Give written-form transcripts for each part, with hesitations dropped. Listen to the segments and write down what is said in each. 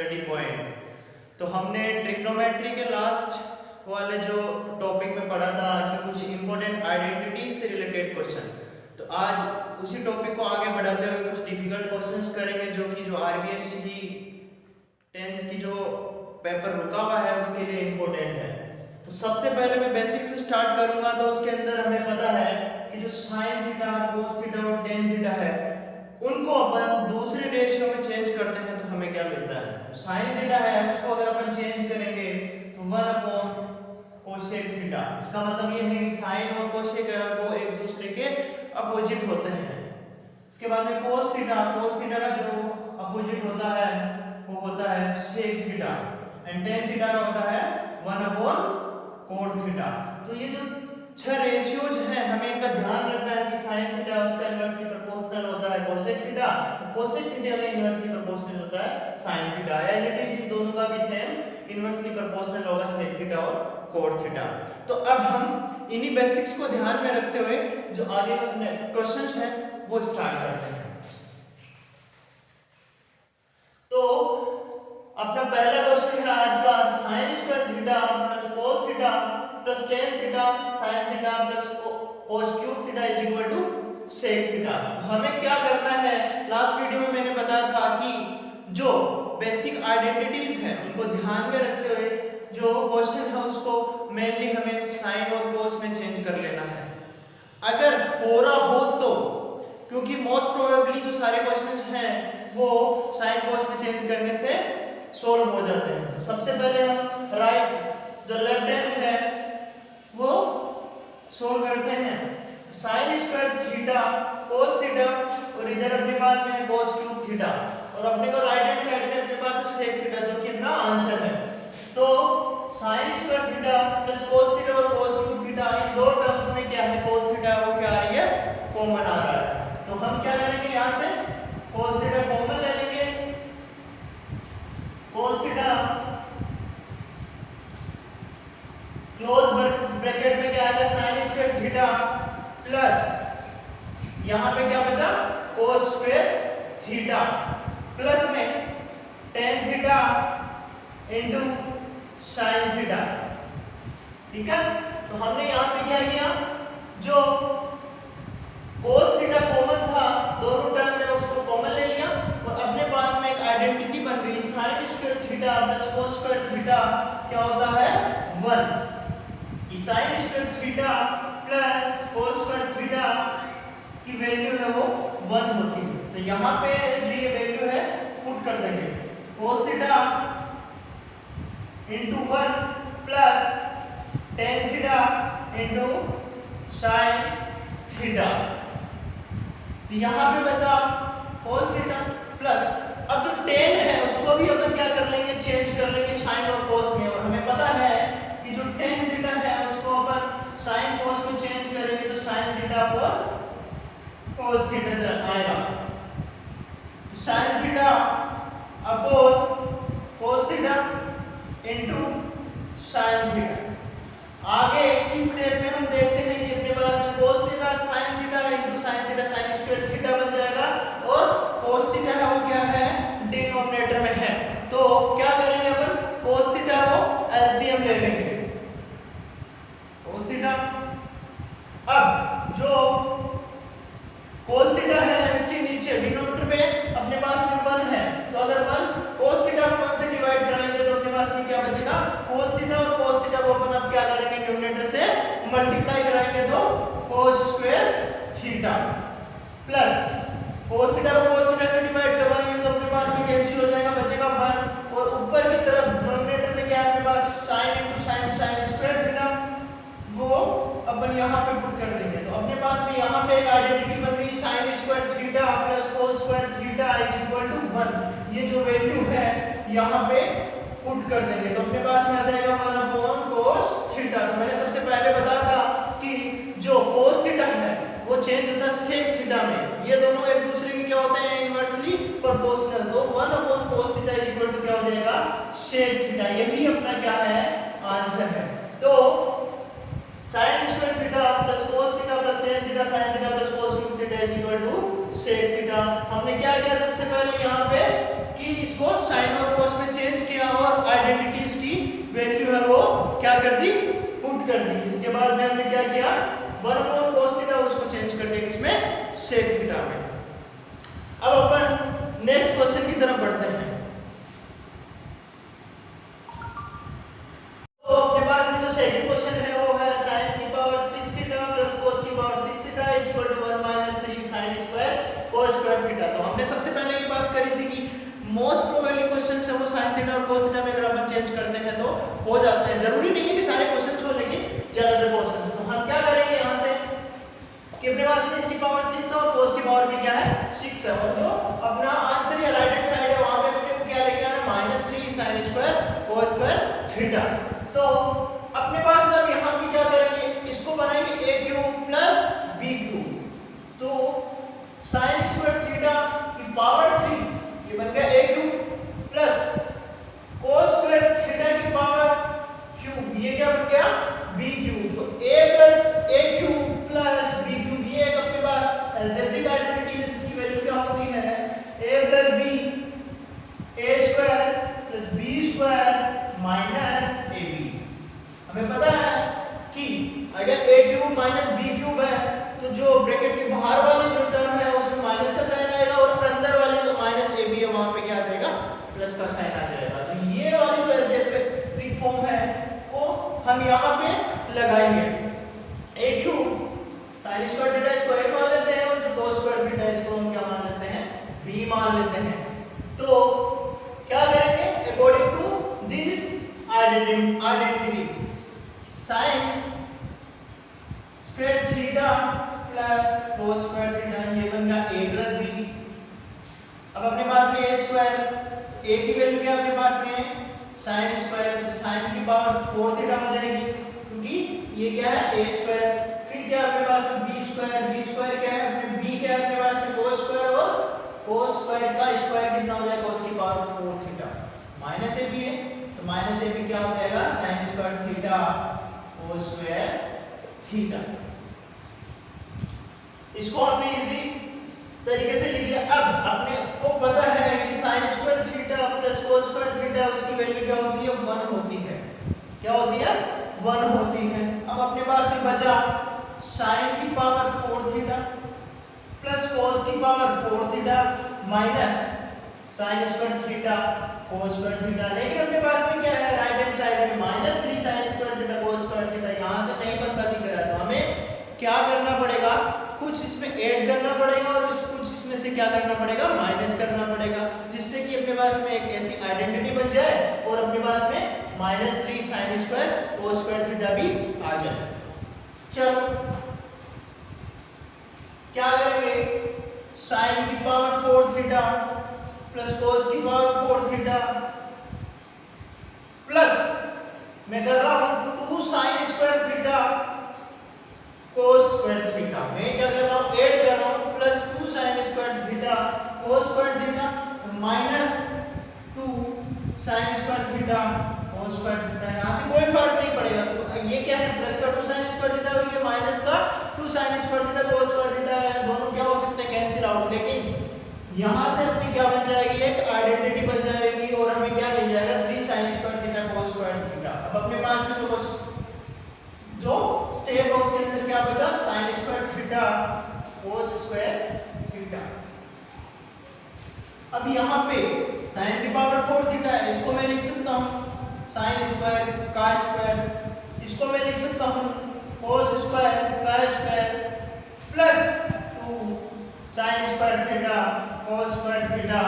Study point. तो हमने trigonometry के लास्ट वाले जो टॉपिक में पढ़ा था कि कुछ इंपॉर्टेंट आइडेंटिटीज से रिलेटेड क्वेश्चन, तो आज उसी टॉपिक को आगे बढ़ाते हुए कुछ डिफिकल्ट क्वेश्चंस करेंगे जो आरबीएससी की 10th की जो पेपर रुका हुआ है उसके लिए इंपॉर्टेंट है। तो सबसे पहले मैं बेसिक से स्टार्ट करूंगा। तो उसके अंदर हमें पता है कि जो साइन थीटा, कोस थीटा और टेन थीटा है उनको अपन दूसरे रेशियो में चेंज करते हैं तो हमें क्या मिलता है। तो साइन थीटा है उसको अगर अपन चेंज करेंगे तो 1 कोसेक थीटा। इसका मतलब ये है कि साइन और कोसेक वो एक दूसरे के अपोजिट होते हैं। इसके बाद में कोस थीटा का जो अपोजिट होता है वो होता है sec theta and tan theta का होता है 1/कोट थीटा। तो ये जो 6 रेशियोज हैं हमें इनका ध्यान रखना है कि साइन थीटा उसका इनवर्सली प्रोपोर्शनल होता है कोसेक थीटा, कोसेक थीटा का इनवर्सली प्रोपोर्शनल होता है sine theta. As it is in दोनों का भी सेम इनवर्सली प्रोपोर्शनल होगा सेक थीटा और कोट थीटा। तो अब हम इन्हीं बेसिक्स को ध्यान में रखते हुए जो आगे का क्वेश्चंस हैं वो स्टार्ट करते हैं। तो अपना पहला क्वेश्चन है आज का sin square theta plus cos theta plus tan theta sin theta plus cos cube theta is equal to sec theta. तो हमें क्या करना है, लास्ट वीडियो में मैंने बताया था कि जो बेसिक आइडेंटिटीज हैं उनको ध्यान में रखते हुए जो क्वेश्चन है उसको मेनली हमें sin और cos में चेंज कर लेना है। अगर हो रहा हो तो, क्योंकि मोस्ट प्रोबेबली जो सारे क्वेश्चंस हैं वो sin cos में चेंज करने से सोल्व हो जाते हैं। तो सबसे पहले हम राइट जो लेफ्ट हैंड है वो सोल्व करते हैं। तो sin square theta cos theta और इधर अपने पास में है cos क्यूब थीटा और अपने को राइट हैंड साइड में अपने पास है sec थीटा जो कि अपना आंसर है। तो sin square theta plus cos theta और cos क्यूब थीटा इन दो टर्म्स में क्या है cos थीटा वो क्या आ रही है, कॉमन आ रहा है। तो हम क्या करेंगे, यहां से cos थीटा कॉमन ले लेंगे। cos थीटा क्लोज ब्रैकेट में क्या आएगा sin स्क्वायर थीटा प्लस यहां पे क्या बचा cos स्क्वायर थीटा प्लस में tan theta into sin theta. ठीक है, तो हमने यहां पे क्या किया, जो cos थीटा कॉमन था दोनों टर्म में उसको कॉमन ले लिया और अपने पास में एक आइडेंटिटी बन गई sin square theta plus cos square theta क्या होता है 1। कि sin square theta plus cos square theta की वैल्यू है वो 1 होती है। तो यहाँ पे जो ये वैल्यू है पुट कर देंगे cos theta into 1 plus tan theta into sin theta. तो यहाँ पे बचा cos थीटा प्लस अब जो tan है उसको भी अपन क्या कर लेंगे, चेंज कर लेंगे sin और cos में। और हमें पता है कि जो tan थीटा है उसको अपन sin cos में चेंज करेंगे तो sin थीटा पर cos थीटा आएगा। तो sin theta upon cos theta into sin theta. आगे इस स्टेप में हम देखते हैं कि अपने पास में cos theta sin theta into sin theta sin square theta बन जाएगा और cos थीटा है वो क्या है, डिनोमिनेटर में है। तो क्या करेंगे अपन, cos थीटा को एलसीएम ले लेंगे cos थीटा। अब जो cos थीटा है इसके नीचे डिनोमिनेटर पे अपने पास में 1 है, तो अगर 1 cos थीटा को 1 से डिवाइड कराएंगे तो अपने पास में क्या बचेगा, cos थीटा और cos थीटा को अपन अब क्या करेंगे, न्यूमरेटर से मल्टीप्लाई कराएंगे तो cos square theta plus cos theta को cos थीटा से डिवाइड करवाएंगे तो अपने पास में कैंसिल हो जाएगा, बचेगा 1 और ऊपर की तरफ डिनोमिनेटर में क्या है अपने पास sin into sin square theta वो अपन यहाँ पे पुट कर देंगे। तो अपने पास में यहाँ पे एक आइडेंटिटी बन गई sin square theta plus cos square theta is equal to 1। ये जो वैल्यू है यहाँ पे पुट कर देंगे तो अपने पास में आ जाएगा 1/cos थीटा। तो मैंने सबसे पहले बताया था कि जो cos थीटा है वो चेंज होता है sec थीटा में। ये दोनों एक दूसरे के क्या होते हैं, इनवर्सली प्रोपोर्शनल। तो 1/cos theta is equal to क्या हो जाएगा, sec थीटा। यही अपना क्या है, आंसर है। तो sin square theta plus cos theta plus tan theta sin theta plus cos cube theta is equal to sec theta. हमने क्या किया सबसे पहले यहाँ पे कि इसको sin और cos में कर दी, पुट कर दी। इसके बाद में हमने क्या किया, 1/cos थीटा उसको चेंज कर दिया किसमें, सेक थीटा में। अब अपन नेक्स्ट क्वेश्चन की तरफ बढ़ते हैं। तो अपने पास में जो सेकंड क्वेश्चन है वो है sin की पावर 6 थीटा प्लस cos की power 6 theta is equal to 1 - 3 sin square cos square theta. तो हमने सबसे पहले ये बात करी थी कि मोस्ट प्रोबेबली क्वेश्चन है वो sin थीटा और cos थीटा में अगर अपन चेंज करते हैं तो हो जाते हैं। जरूरी नहीं है कि सारे क्वेश्चंस हो, लेकिन ज्यादातर क्वेश्चंस। तो हम क्या करेंगे यहां से कि अपने पास में इसकी पावर 6 है और cos की पावर भी क्या है, 6 है, और जो अपना आंसर या राइट हैंड साइड है वहां पे अपने को क्या लेके आना, -3 sin square cos square theta. तो अपने पास में यहां पे क्या करेंगे, इसको बनाएंगे a cube plus b cube. तो sin स्क्वायर थीटा की पावर 3 ये बन गया a cube plus cos square theta की पावर क्यूब, ये क्या बन गया, b क्यूब। तो a cube plus b cube, ये एक अपने पास अलजेब्रिक आइडेंटिटी है जिसकी वैल्यू क्या होती है, a plus b, a square plus b square minus ab। हमें पता है कि अगर a cube minus b cube है तो जो ब्रैकेट के बाहर वाली जो टर्म है उसमें माइनस का साइन आएगा और अंदर वाली जो माइनस ab है वहां पे क्या आ जाएगा, प्लस का साइन आ जाएगा। तो ये वाली जो अलजेब्रिक फॉर्म है वो हम यहाँ पे लगाएंगे। a cube sin square theta इसको a मान लेते हैं और जो cos स्क्वायर थीटा इसको हम क्या मान लेते हैं, b मान लेते हैं। तो क्या करेंगे, according to this identity sin square theta plus cos square theta ये बन गया a प्लस b। अब अपने पास में a स्क्वायर, a की वैल्यू क्या अपने पास में sin स्क्वायर है तो sin की पावर 4 थीटा हो जाएगी क्योंकि ये क्या है a स्क्वायर। फिर क्या अपने पास में b स्क्वायर क्या है अपने b क्या है अपने पास में cos स्क्वायर और cos स्क्वायर का स्क्वायर कितना हो जाएगा, cos की पावर 4 थीटा माइनस ab है तो माइनस ab क्या हो जाएगा, sin square theta cos square theta. इसको हमने इजी तरीके से लिख लिया। अब अपने को पता है कि sin square theta plus cos square theta उसकी वैल्यू क्या होती है, 1 होती है। क्या होती है, 1 होती है। अब अपने पास में बचा sin की पावर 4 थीटा प्लस cos की power 4 theta minus sin square theta cos square theta. लेकिन अपने पास में क्या है, राइट हैंड साइड में -3 sin square theta cos square theta यहां से नहीं बनता दिख रहा है। तो हमें क्या करना पड़ेगा, कुछ इसमें ऐड करना पड़ेगा और कुछ इसमें से क्या करना पड़ेगा, माइनस करना पड़ेगा, जिससे कि अपने पास में एक ऐसी आइडेंटिटी बन जाए और अपने पास में -3 sin square cos square theta भी आ जाए। चलो क्या करेंगे, sin की पावर 4 थीटा प्लस cos की पावर 4 थीटा प्लस मैं कर रहा हूं 2 sin square theta cos square theta. मैं क्या कर रहा हूं, ऐड कर रहा हूं plus 2 sin square theta cos square theta minus 2 sin square theta cos square theta. यहां से कोई फर्क नहीं पड़ेगा। तो ये क्या है, प्लस का 2 sin स्क्वायर थीटा और ये माइनस का 2 sin square theta cos square theta है, दोनों क्या हो सकते हैं, कैंसिल आउट। लेकिन यहां से अपनी क्या बन जाएगी, एक आइडेंटिटी बन जाएगी और हमें क्या मिल जाएगा, 3 sin square theta cos square theta. अब अपने पास में जो स्टेप है उसके अंदर क्या बचा, sin square theta cos square theta. अब यहाँ पे sin की पावर 4 थीटा है, इसको मैं लिख सकता हूँ sin स्क्वायर का स्क्वायर, इसको मैं लिख सकता हूँ cos स्क्वायर का square plus 2 sin square theta cos square theta.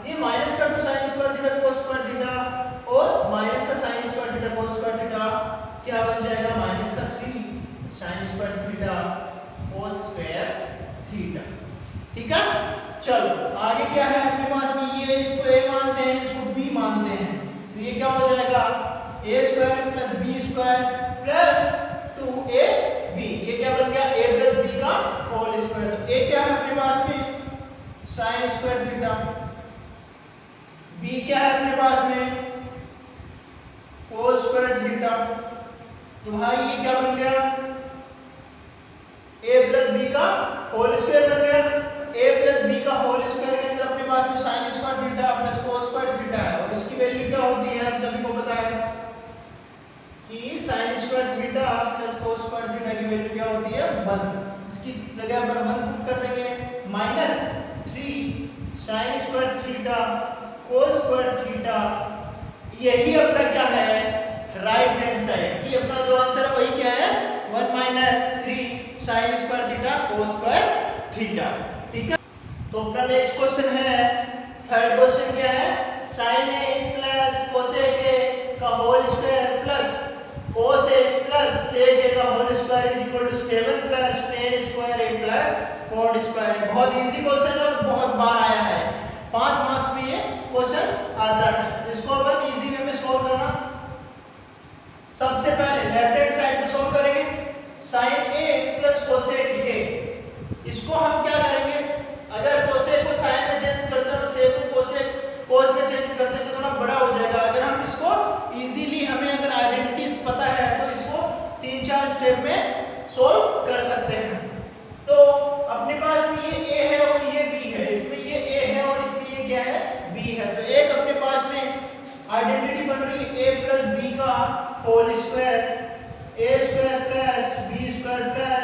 ये माइनस का 2 sin square theta cos square theta और माइनस का sin square theta cos square theta क्या बन जाएगा, माइनस का 3 sin square theta cos square theta. ठीक है, चलो आगे क्या है अपने पास में, ये इसको a मानते हैं, इसको b मानते हैं, तो ये क्या हो जाएगा, a square plus b square plus 2ab। ये क्या बन गया, a प्लस b का होल स्क्वायर। तो a क्या है अपने पास में sin स्क्वायर थीटा, b क्या है अपने पास में cos स्क्वायर थीटा। तो भाई ये क्या बन गया, a प्लस b का होल स्क्वायर बन गया। a प्लस b का होल स्क्वायर के अंदर अपने पास में sin square theta plus cos square theta है और इसकी वैल्यू क्या होती है, हम सभी को पता है कि sin स्क्वायर थीटा प्लस कोस स्क्वायर थीटा की वैल्यू क्या होती है 1। इसकी जगह पर 1 पुट कर देंगे, minus 3 sine square theta cos square theta. यही अपना क्या है राइट हैंड साइड की अपना जो आंसर है वही क्या है 1 minus 3 sine square theta cos square theta. ठीक है, तो अपना नेक्स्ट क्वेश्चन है थर्ड क्वेश्चन क्या है sin a plus cosec a का whole square plus cos a plus sec a का whole square is equal to 7 plus tan square a plus cot square. बहुत इजी क्वेश्चन है और बहुत बार आया है, 5 मार्क्स में ये क्वेश्चन आता है। तो इसको अपन इजी वे में सॉल्व करना। सबसे पहले लेफ्ट हैंड साइड को सॉल्व करेंगे, sin a plus cosec a। इसको हम क्या करेंगे, अगर cosec को sin में चेंज करते हैं और sec को cosec cos में चेंज करते हैं तो थोड़ा बड़ा हो जाएगा। अगर हम इसको इजीली हमें अगर आइडेंटिटीज पता है तो इसको 3-4 स्टेप में सॉल्व कर सकते हैं। तो अपने पास में ये a है और ये b है, इसमें ये a है और इसमें ये क्या है b है। तो एक अपने पास में आइडेंटिटी बन रही है a प्लस b का whole square, a square plus b square plus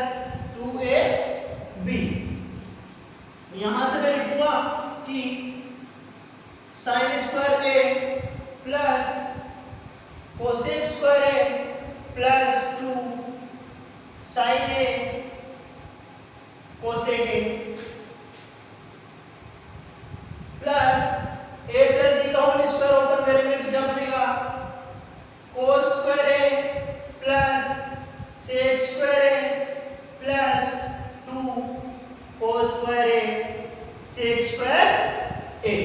2ab। यहां से मैं लिखूंगा कि sin square a plus cosec square a plus 2 sin a cosec a plus a plus b का होल स्क्वायर ओपन करेंगे तो क्या बनेगा cos square a plus sec square a plus 2 cos square a sec square a।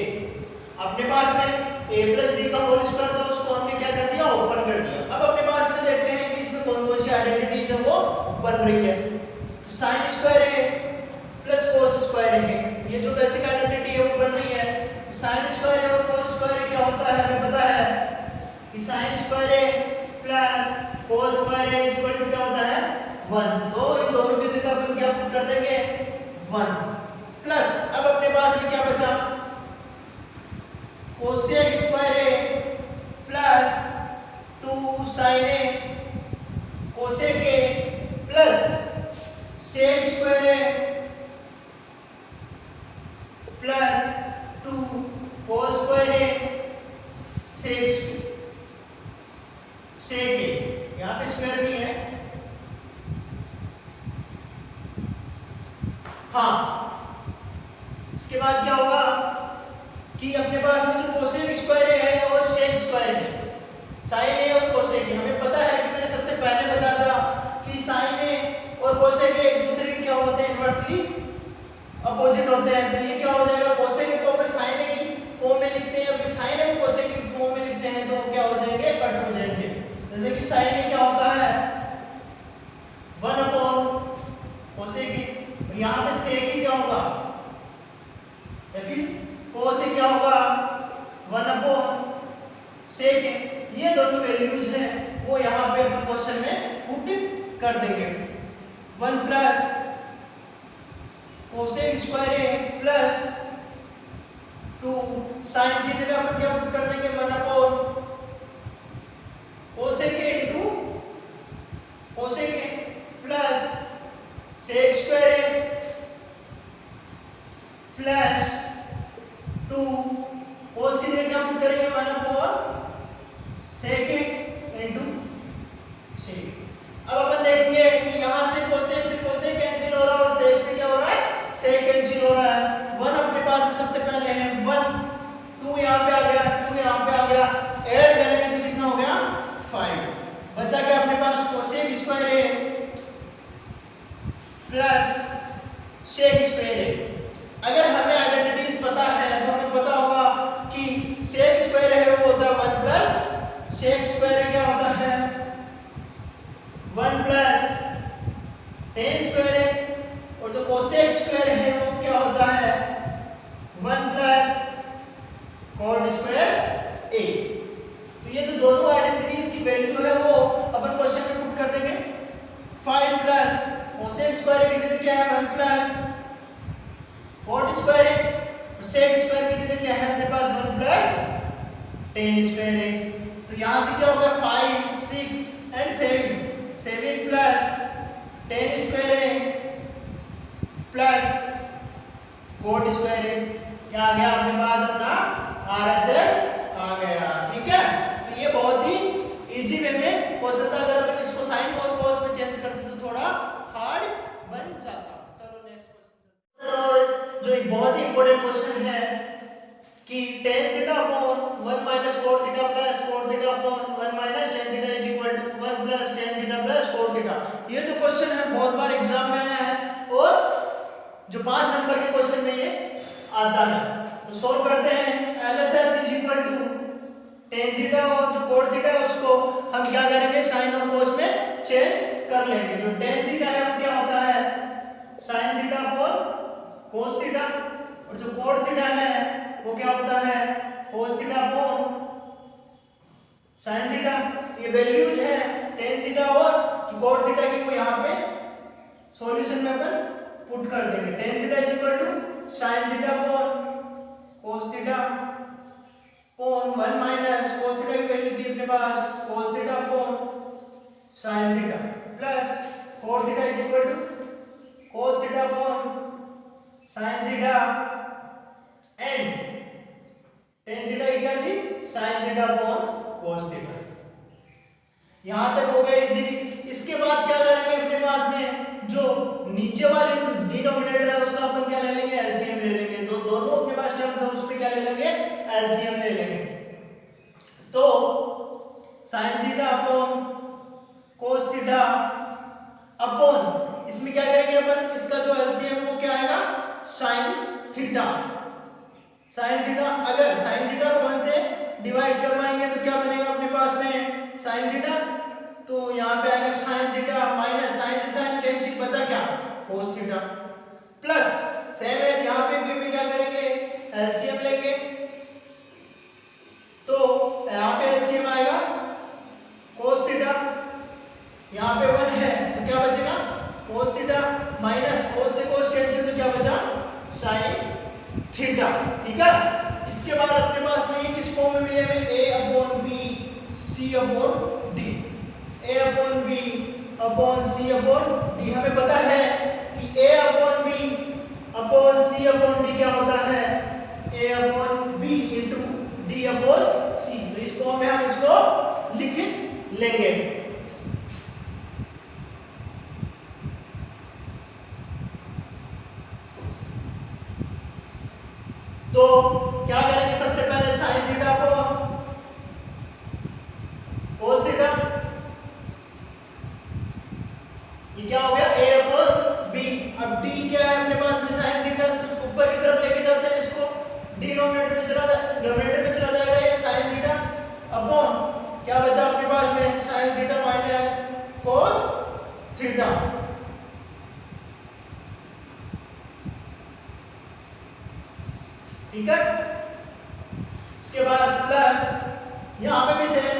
अपने पास में a plus b का whole square था उसको हमने क्या कर दिया ओपन कर दिया। अब अपने पास में देखते हैं कि इसमें कौन कौन सी आइडेंटिटीज है वो बन रही है। तो sin square a plus cos square a, ये जो बेसिक आइडेंटिटी है वो बन रही है। sin स्क्वायर a और cos स्क्वायर a क्या होता है हमें पता है कि sin square a plus cos square a equal to क्या होता है 1। तो इन दोनों की जगह अपन क्या पुट कर देंगे 1 प्लस अब अपने पास में क्या बचा cosec square a plus 2 sin a cosec a plus sec square a plus 2 cos square a sec a। यहाँ पे स्क्वायर भी है, हाँ। इसके बाद क्या होगा कि अपने पास में जो cosec स्क्वायर a है और sec स्क्वायर है, sin a और cosec a। हमें पता है कि मैंने सबसे पहले बताया था कि sin a और cosec a एक दूसरे के क्या होते हैं इनवर्सली अपोजिट होते हैं। तो ये क्या हो जाएगा cosec a को अगर sin a की फॉर्म में लिखते हैं या फिर sin a को cosec a की फॉर्म में लिखते हैं तो क्या हो जाएंगे कट हो जाएंगे। जैसे कि sin a क्या होता है 1 अपॉन cosec a, और यहाँ पे sec a क्या होगा या फिर cos a क्या होगा 1 अपॉन sec a। ये दोनों वैल्यूज हैं वो यहाँ पे अपन क्वेश्चन में पुट कर देंगे। 1 plus cosec square a plus 2 sin की जगह अपन क्या पुट कर देंगे 1 upon cosec a into cosec a plus sec square a plus 2 cos की जगह क्या पुट करेंगे 1 upon sec a into sec। अब अपन देखेंगे कि यहाँ से cosec से cosec कैंसिल हो रहा है और sec से क्या हो रहा है sec कैंसिल हो रहा है। 1 अपने पास में सबसे पहले है 1, 2 यहाँ पे आ गया, 2 यहाँ पे आ गया, ऐड करेंगे तो कितना हो गया 5। बचा क्या अपने पास cosec square a plus sec square a। अगर हमें आइडेंटिटीज पता है तो हमें पता होगा कि sec स्क्वायर है वो होता है 1 प्लस sec स्क्वायर क्या होता है 1 प्लस tan स्क्वायर है, और जो cosec स्क्वायर है वो क्या होता है 1 प्लस cot स्क्वायर a। तो ये जो दोनों आइडेंटिटीज की वैल्यू है वो अपन क्वेश्चन में पुट कर देंगे। 5 प्लस cosec स्क्वायर की जगह क्या है 1 प्लस cot स्क्वायर है, और sec स्क्वायर की जगह क्या है अपने पास 1 प्लस tan स्क्वायर है। तो यहाँ से क्या होगा 5, 6 and 7 7 plus 10 square A plus cos square A, क्या आ गया अपने पास अपना RHS आ गया। ठीक है, तो ये बहुत ही इजी वे में क्वेश्चन था। अगर अपन इसको साइन और कॉस में चेंज करते तो थोड़ा हार्ड बन जाता। चलो नेक्स्ट क्वेश्चन, और जो एक बहुत ही इंपॉर्टेंट क्वेश्चन है कि tan theta upon 1 minus cos theta plus cos theta upon 1 minus tan theta is equal to 1 plus tan theta plus cos theta. ये जो क्वेश्चन है बहुत बार एग्जाम में आया है और जो 5 नंबर के क्वेश्चन में ये आता है। तो सॉल्व करते हैं। LHS is equal to tan theta और जो cos थीटा है उसको हम क्या करेंगे sin और cos में चेंज कर लेंगे। जो tan थीटा है वो क्या होता है sin theta upon cos theta, और जो cos थीटा है वो क्या होता है cos theta upon sin theta. ये वैल्यूज है tan थीटा और जो cos थीटा की, वो यहाँ पे सॉल्यूशन में अपन पुट कर देंगे। tan theta is equal to sin theta upon cos theta upon 1 minus cos theta की वैल्यू थी अपने पास cos theta upon sin theta plus cos theta is equal to cos theta upon sin theta and tan theta की क्या थी sin theta upon cos theta. यहां तक हो गया इजी। इसके बाद क्या करेंगे अपने पास में जो नीचे वाली जो डिनोमिनेटर है उसका अपन क्या ले लेंगे एलसीएम ले लेंगे। तो दोनों अपने पास टर्म्स है उसमें क्या ले लेंगे एलसीएम ले लेंगे। तो sin theta upon cos theta upon इसमें क्या करेंगे अपन, इसका जो एलसीएम है वो क्या आएगा sin थीटा। sin थीटा अगर sin थीटा को 1 से डिवाइड करवाएंगे तो क्या बनेगा अपने पास में sin थीटा। तो यहाँ पे आएगा sin थीटा माइनस sin से sin कैंसिल, बचा क्या cos theta plus same as यहाँ पे भी क्या करेंगे एलसीएम लेंगे। तो यहाँ पे एलसीएम आएगा cos थीटा, यहाँ पे 1 है तो क्या बचेगा cos थीटा माइनस cos से cos कैंसिल तो क्या बचा sin थीटा। ठीक है, इसके बाद अपने पास में ये किस फॉर्म में मिले हमें a upon b c upon d, a upon b upon c upon d। हमें पता है कि a upon b upon c upon d क्या होता है a upon b into d upon c। तो इस फॉर्म में हम इसको लिख लेंगे। तो क्या करेंगे सबसे पहले sin theta upon cos theta, ये क्या हो गया a अपॉन b। अब d क्या है अपने पास में sin थीटा, तो ऊपर की तरफ लेके जाते हैं इसको, डिनोमिनेटर में चला जाए, डिनोमिनेटर में चला जाएगा ये sin थीटा अपॉन क्या बचा अपने पास में sin theta minus cos theta. ठीक है, उसके बाद प्लस यहां पे भी same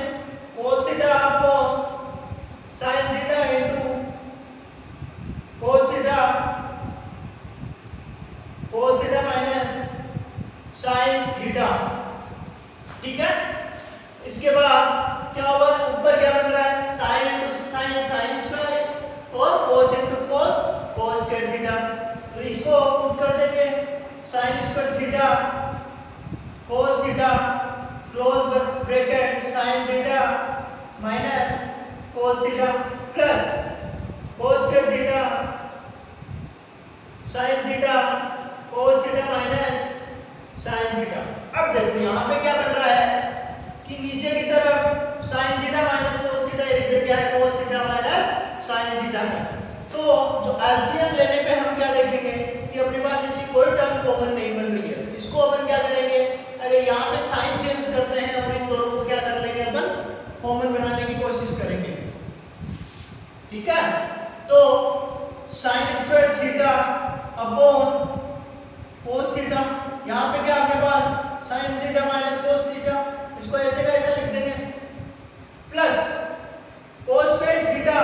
cos theta upon sin theta into cos theta minus sin theta. ठीक है, इसके बाद क्या होगा ऊपर क्या बन रहा है sin into sin sin square और cos into cos cos square theta. तो इसको पुट कर देंगे sin square theta cos theta close bracket sin theta minus cos theta plus cos square theta sin theta cos theta minus sin theta. अब देखो यहाँ पे क्या बन रहा है कि नीचे की तरफ sin theta minus cos theta, इधर क्या है cos theta minus sin theta है। तो जो एलसीएम लेने पे हम क्या देखेंगे कि अपने पास ऐसी कोई टर्म कॉमन नहीं बन रही है। इसको अपन क्या करेंगे, अगर यहाँ पे साइन चेंज करते हैं और इन दोनों को क्या कर लेंगे अपन कॉमन बनाने की कोशिश करेंगे। ठीक है, तो sin square theta upon cos theta, यहाँ पे क्या अपने पास sin theta minus cos theta, इसको ऐसे का ऐसा लिख देंगे प्लस cos स्क्वायर थीटा।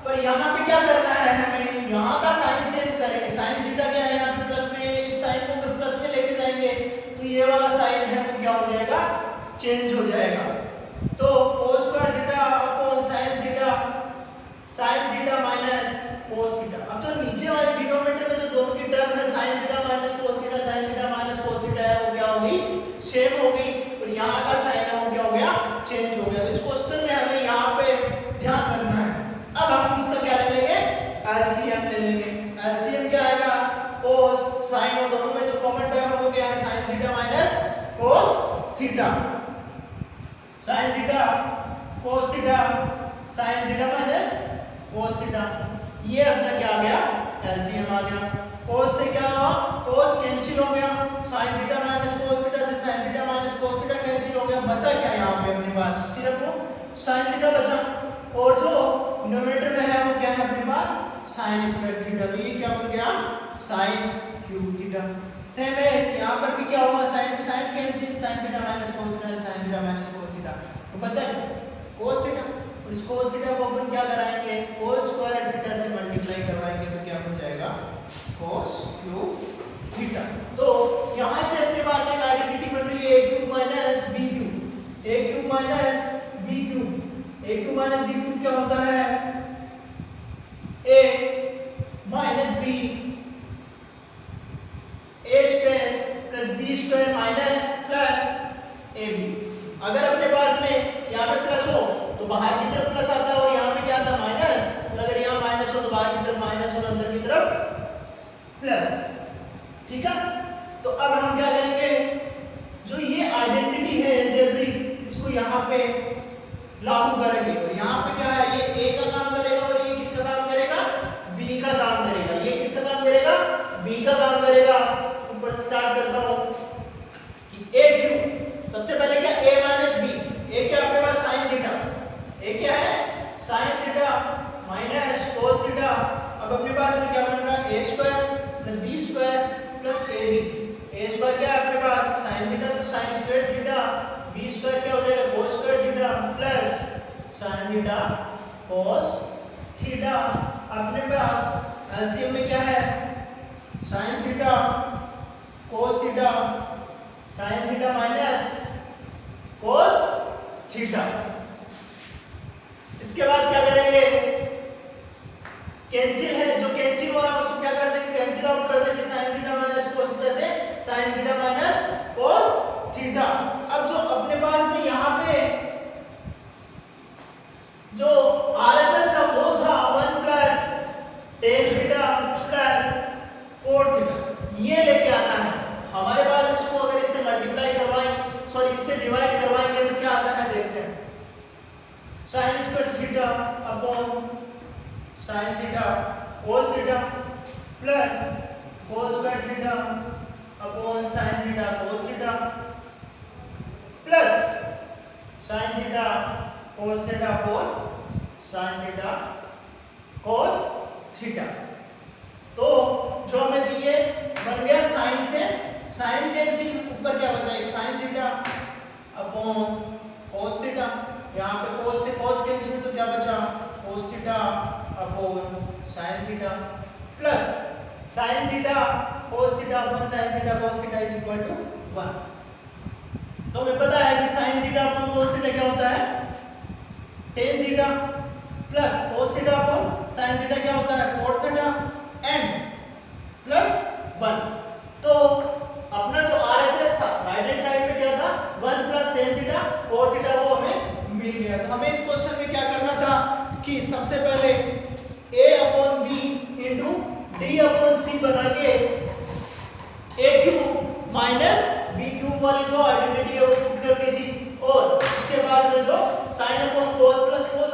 पर यहाँ पे क्या करना है हमें, यहाँ का साइन चेंज करेंगे। sin थीटा क्या है यहाँ पे प्लस में, इस साइन को अगर प्लस में लेके जाएंगे तो ये वाला साइन है वो क्या हो जाएगा चेंज हो जाएगा। तो cos square theta upon sin theta theta, sine theta cos theta, sine theta minus cos theta. ये अपना क्या आ गया, एलसीएम आ गया। कोस से क्या हुआ, कोस कैंसिल हो गया, sine theta minus cos theta से sine theta minus cos theta cancel हो गया। बचा क्या यहाँ पे अपने पास, सिर्फ वो साइन थीटा बचा, और जो डिनोमिनेटर में है वो क्या है अपने पास, साइन स्क्वायर थीटा। तो ये क्या बन गया, साइन क्यूब थीटा। सेम है यहाँ पर भी क्या हुआ, साइन से sine cancel, sine theta minus cos theta, sine theta minus cos theta. तो बचा क्या, कोस थीटा। और इस कोस थीटा को अपन क्या कराएंगे, कोस स्क्वायर थीटा से मल्टीप्लाई करवाएंगे तो क्या बन जाएगा, कोस क्यूब थीटा। तो यहाँ से अपने पास एक आइडेंटिटी बन रही है a cube minus b cube, a cube minus b cube. a cube minus b cube क्या होता है, a minus b a square plus b square minus plus ab। अगर अपने पास में यहाँ पे प्लस हो तो बाहर की तरफ प्लस आता है, और यहाँ पे क्या आता है माइनस, और अगर यहाँ माइनस हो तो बाहर की तरफ माइनस और अंदर की तरफ प्लस। ठीक है, तो अब हम क्या करेंगे, जो ये आइडेंटिटी है अलजेब्रिक, इसको यहाँ पे लागू करेंगे। और यहाँ पे क्या है, ये a का काम करेगा और ये किसका काम करेगा, b का काम करेगा। ये किसका काम करेगा, b का काम करेगा। ऊपर से स्टार्ट करता हूँ कि a क्यूब, सबसे पहले क्या a माइनस b, a क्या अपने पास साइन थीटा, a क्या है sine theta minus cos theta. अब अपने पास में क्या बन रहा है, a square plus b square plus ab। a square क्या है अपने पास साइन थीटा, तो sign square theta, b square क्या हो जाएगा कोस square theta plus sine theta cos theta. अपने पास एलसीएम में क्या है, sine theta cos theta, sine theta minus cos theta. इसके बाद क्या करेंगे, कैंसिल है, जो कैंसिल हो रहा है उसको क्या कर देंगे, कैंसिल आउट कर देंगे, sine theta minus cos theta से sine theta minus cos theta. अब जो अपने पास में यहाँ पे जो आरएचएस था वो था 1 plus ten theta plus cot theta, ये लेके आता है हमारे पास। इसको अगर इससे मल्टीप्लाई करवाएं, सॉरी इससे डिवाइड करवाएंगे तो क्या आता है देखते हैं, sign square theta upon sine theta cos theta plus कोस square theta upon sine theta cos theta plus sine theta cos theta upon sine theta cos theta. तो जो हमें चाहिए बन गया साइन से साइन कैंसिल, ऊपर क्या बचा है sine theta upon cos theta. यहाँ पे कोस से कोस कैंसिल तो क्या बचा cos theta upon sine theta plus sine theta cos theta upon sine theta cos theta is equal to 1। तो हमें पता है कि sine theta upon cos theta क्या होता है tan theta plus cos theta upon sine theta क्या होता है कोट थीटा एंड प्लस 1। तो अपना जो आरएचएस था राइट हैंड साइड में क्या था 1 plus tan theta cot theta, वो हमें मिल गया। तो हमें इस क्वेश्चन में क्या करना था कि सबसे पहले a upon b into d upon c बना के a cube minus b cube वाली जो आइडेंटिटी है वो पुट करनी थी, और उसके बाद में जो साइन अपॉन कोस प्लस कोस